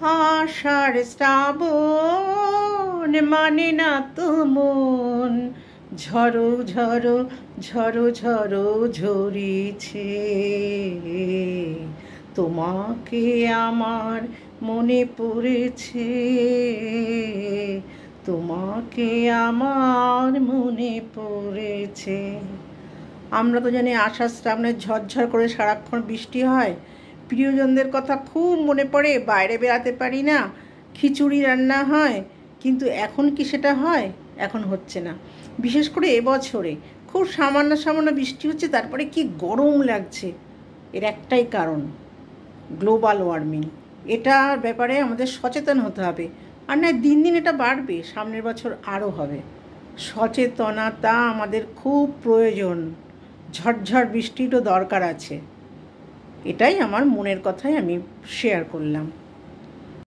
আষাঢ় শ্রাবণ মানে না তো মন, ঝড়ো ঝড়ো ঝড়ো ঝড়ো ঝরিছে। তোমাকে আমার মনে পড়েছে, তোমাকে আমার মনে পড়েছে। আমরা তো জানি আষাঢ় শ্রাবণে ঝরঝর করে সারাক্ষণ বৃষ্টি হয়, প্রিয়জনদের কথা খুব মনে পড়ে, বাইরে বেড়াতে পারি না, খিচুড়ি রান্না হয়, কিন্তু এখন কি সেটা হয়? এখন হচ্ছে না। বিশেষ করে এবছরে খুব সামান্য সামান্য বৃষ্টি হচ্ছে, তারপরে কি গরম লাগছে। এর একটাই কারণ, গ্লোবাল ওয়ার্মিং। এটার ব্যাপারে আমাদের সচেতন হতে হবে, আর না দিন দিন এটা বাড়বে, সামনের বছর আরও হবে। সচেতনতা আমাদের খুব প্রয়োজন, ঝড়ঝড় বৃষ্টিরও দরকার আছে। এটাই আমার মনের কথাই আমি শেয়ার করলাম।